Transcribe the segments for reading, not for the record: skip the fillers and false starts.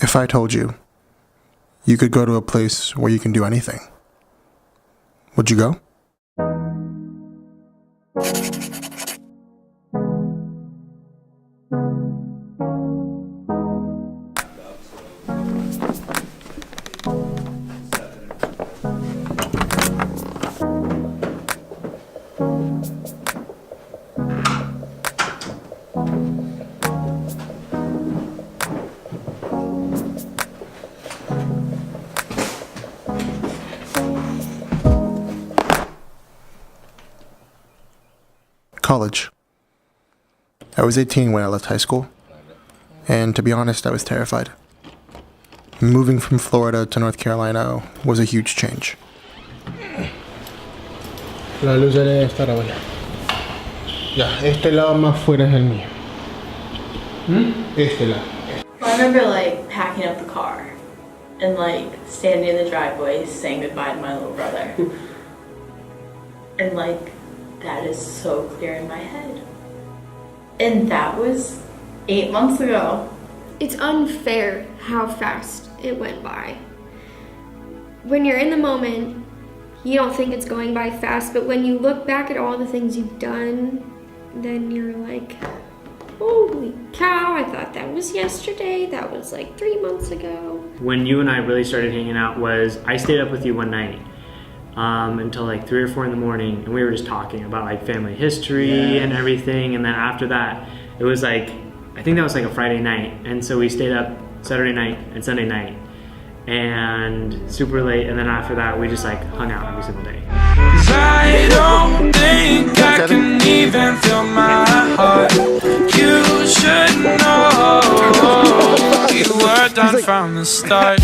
If I told you you could go to a place where you can do anything, would you go? College. I was 18 when I left high school, and to be honest, I was terrified. Moving from Florida to North Carolina was a huge change. La luz ya debe estar ahora. Ya, este lado más fuera es el mío. Este lado. I remember like packing up the car and like standing in the driveway saying goodbye to my little brother. And like that is so clear in my head. And that was 8 months ago. It's unfair how fast it went by. When you're in the moment, you don't think it's going by fast, but when you look back at all the things you've done, then you're like, holy cow, I thought that was yesterday. That was like 3 months ago. When you and I really started hanging out was I stayed up with you one night until like 3 or 4 in the morning, and we were just talking about like family history and everything. And then after that, it was like, I think that was like a Friday night. And so we stayed up Saturday night and Sunday night and super late. And then after that, we just like hung out every single day. 'Cause I don't think I can even feel my heart. You should know you were done from the start.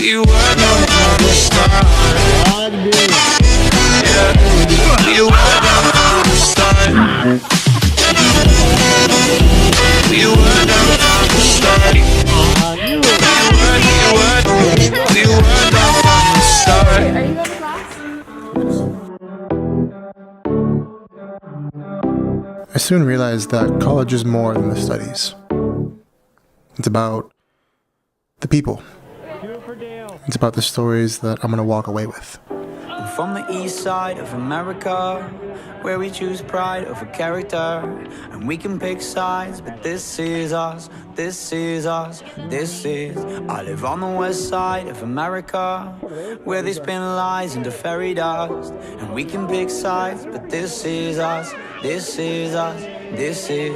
You were done from the start. Yeah, you were done from the start. You were done from the start. You were done from the start. Are you going to class? I soon realized that college is more than the studies. It's about the people. It's about the stories that I'm going to walk away with. I'm from the east side of America, where we choose pride over character. And we can pick sides, but this is us, this is us, this is. I live on the west side of America, where they spin lies into fairy dust. And we can pick sides, but this is us, this is us, this is.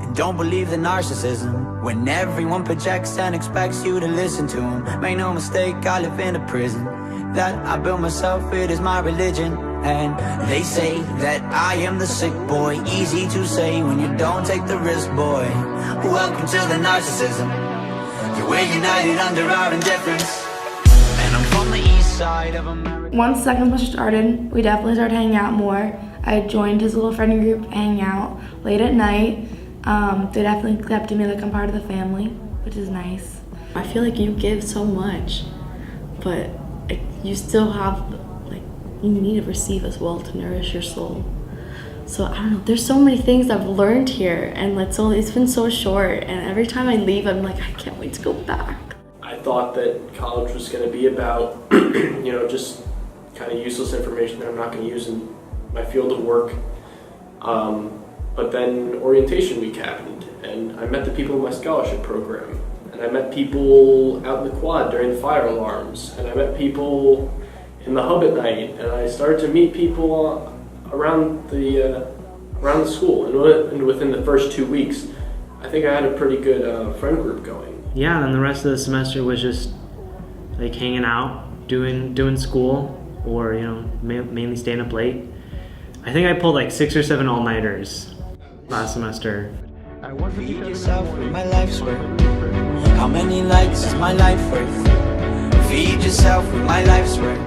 And don't believe the narcissism, when everyone projects and expects you to listen to them. Make no mistake, I live in a prison that I built myself, it is my religion. And they say that I am the sick boy, easy to say when you don't take the risk, boy. Welcome to the narcissism, yeah, we're united under our indifference. And I'm from the east side of America. Once second semester started, we definitely started hanging out more. I joined his little friend group, hanging out late at night. They definitely accepted me like I'm part of the family, which is nice. I feel like you give so much, but you still have, like, you need to receive as well to nourish your soul. So I don't know, there's so many things I've learned here, and like, so it's been so short, and every time I leave I'm like, I can't wait to go back. I thought that college was going to be about just kind of useless information that I'm not going to use in my field of work. But then orientation week happened, and I met the people in my scholarship program, and I met people out in the quad during the fire alarms, and I met people in the hub at night, and I started to meet people around the school, and within the first 2 weeks, I think I had a pretty good friend group going. Yeah, and then the rest of the semester was just like hanging out, doing school, or mainly staying up late. I think I pulled like 6 or 7 all-nighters last semester. Feed yourself with my life's work. How many likes is my life worth? Feed yourself with my life's work.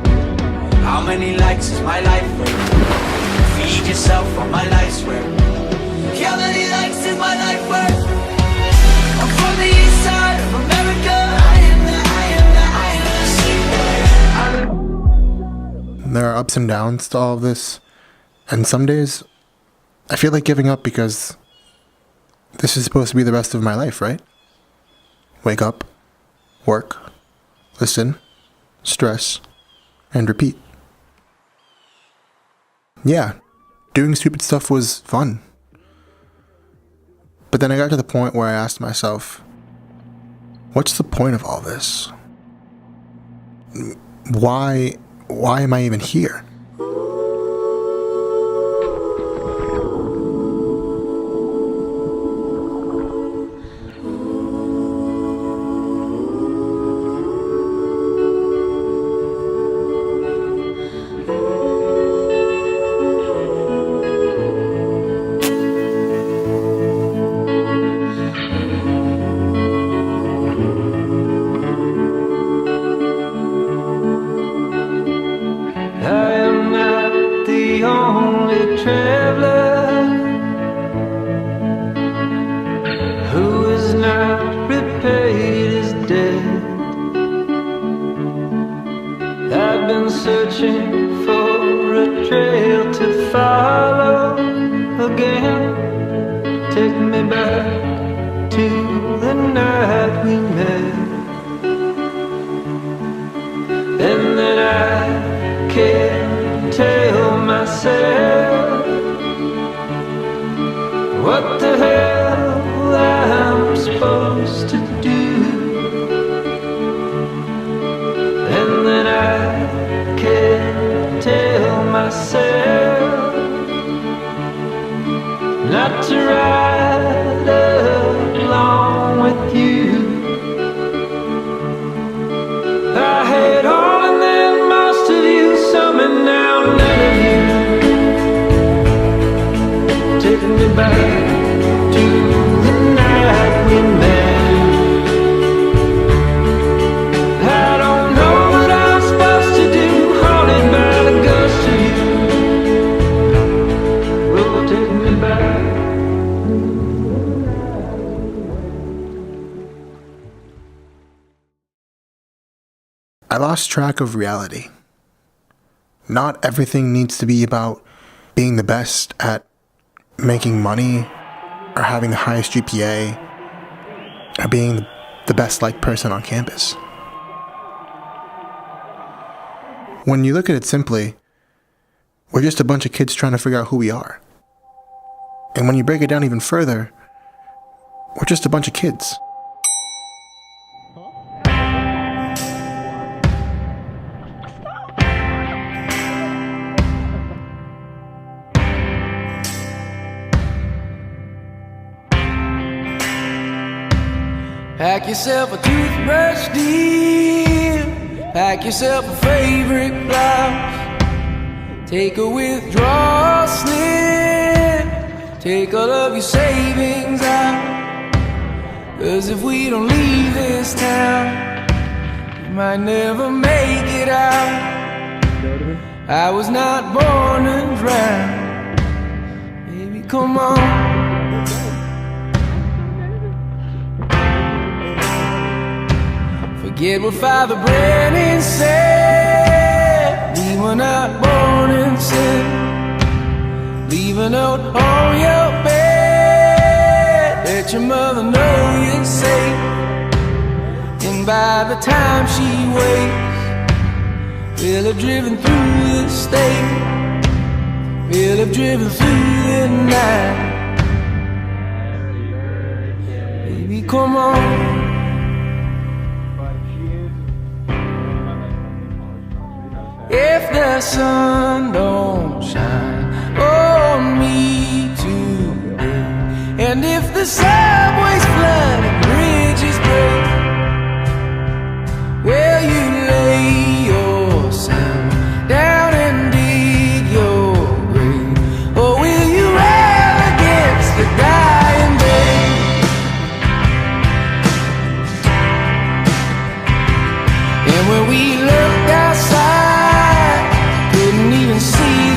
How many likes is my life worth? Feed yourself with my life's work. How many likes is my life worth? I'm from the east side of America. There are ups and downs to all of this, and some days I feel like giving up because this is supposed to be the rest of my life, right? Wake up, work, listen, stress, and repeat. Yeah, doing stupid stuff was fun. But then I got to the point where I asked myself, what's the point of all this? Why am I even here? Searching for a trail to follow again. Take me back to the night we met. And then I can't tell myself what the hell I'm supposed to do. And then I can't tell myself not to ride along with you. I had all and then most of you, some and now none of you. Taking me back to the night we met. I lost track of reality. Not everything needs to be about being the best at making money or having the highest GPA or being the best liked person on campus. When you look at it simply, we're just a bunch of kids trying to figure out who we are. And when you break it down even further, we're just a bunch of kids. Pack yourself a toothbrush, dear. Pack yourself a favorite blouse. Take a withdrawal slip. Take all of your savings out. 'Cause if we don't leave this town, we might never make it out. I was not born to drown. Baby, come on. Forget what Father Brennan said. We were not born in sin. Leave a note on your bed. Let your mother know you're safe. And by the time she wakes, we'll have driven through the state. We'll have driven through the night. Baby, come on. If the sun don't shine on me today, and if the subway's flood and bridges break, will you lay yourself down and dig your grave, or will you rail against the dying day? And when we looked outside, couldn't even see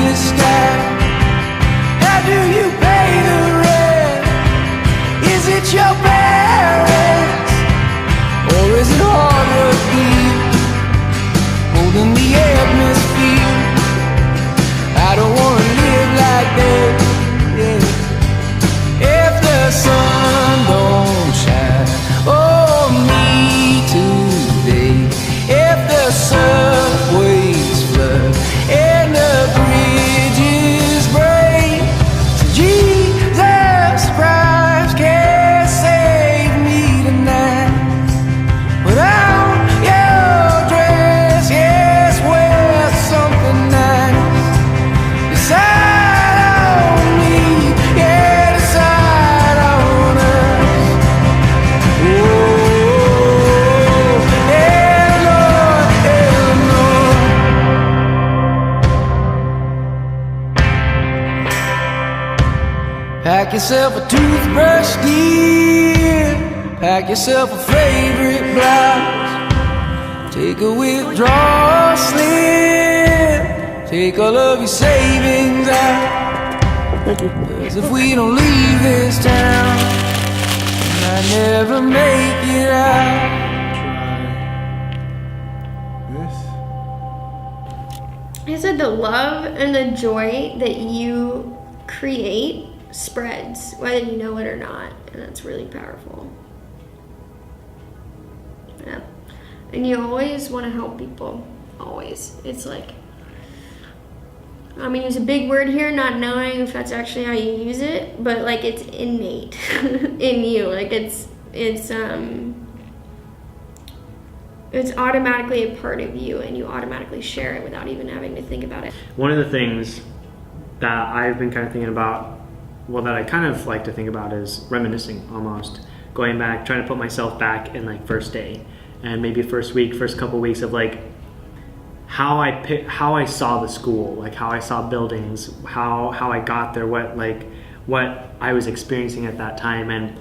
Pack yourself a toothbrush, dear. Pack yourself a favorite blouse. Take a withdrawal slip. Take all of your savings out. 'Cause if we don't leave this town, we might never make it out. He said the love and the joy that you create spreads, whether you know it or not, and that's really powerful. Yeah. And you always want to help people, always. It's like, I'm gonna use a big word here, not knowing if that's actually how you use it, but like it's innate in you. Like it's automatically a part of you, and you automatically share it without even having to think about it. One of the things that I've been kind of thinking about, well, that I kind of like to think about is reminiscing almost. Going back, trying to put myself back in like first day and maybe first week, first couple weeks of like how I saw the school, like how I saw buildings, how I got there, what I was experiencing at that time, and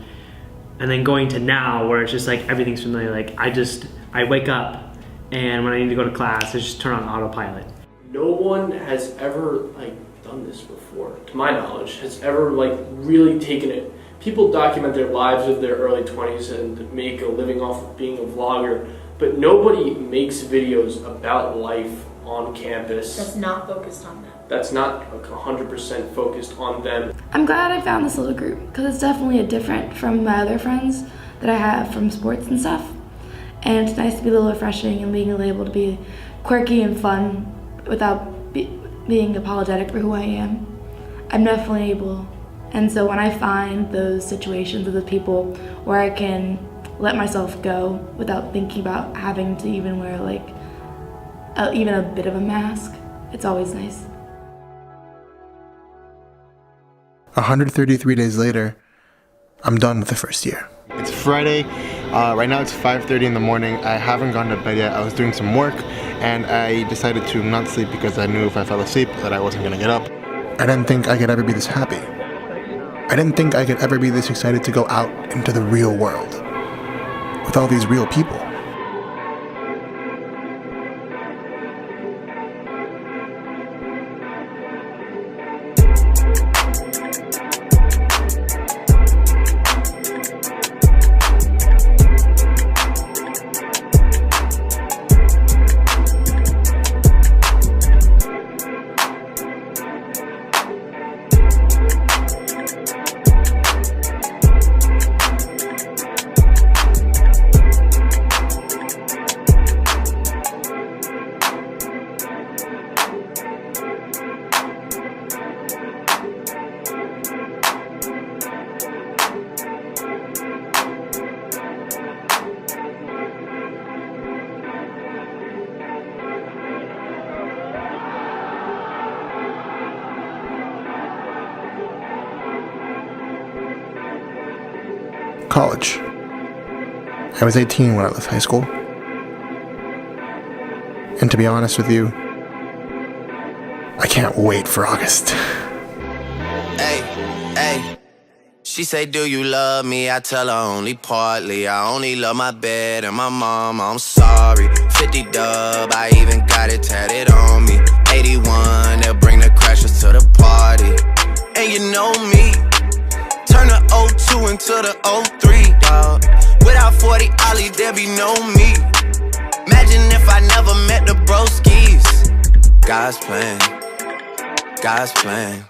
then going to now where it's just like everything's familiar. Like I wake up, and when I need to go to class, I just turn on autopilot. No one has ever like done this before, to my knowledge, has ever like really taken it. People document their lives of their early 20s and make a living off of being a vlogger, but nobody makes videos about life on campus. That's not focused on them. That's not 100% focused on them. I'm glad I found this little group because it's definitely different from my other friends that I have from sports and stuff. And it's nice to be a little refreshing and being able to be quirky and fun without being apologetic for who I am. I'm definitely able. And so when I find those situations with the people where I can let myself go without thinking about having to even wear like even a bit of a mask, it's always nice. 133 days later, I'm done with the first year. It's Friday. Right now it's 5:30 in the morning. I haven't gone to bed yet. I was doing some work and I decided to not sleep because I knew if I fell asleep that I wasn't gonna get up. I didn't think I could ever be this happy. I didn't think I could ever be this excited to go out into the real world with all these real people. College. I was 18 when I left high school. And to be honest with you, I can't wait for August. Hey, hey. She say, do you love me? I tell her only partly. I only love my bed and my mom, I'm sorry. 50 dub, I even got it tatted on me. 81, they'll bring the crashers to the party. And you know me, turn the 02 into the 03, dawg. Without 40 Ollie, there be no me. Imagine if I never met the broskies. God's plan, God's plan.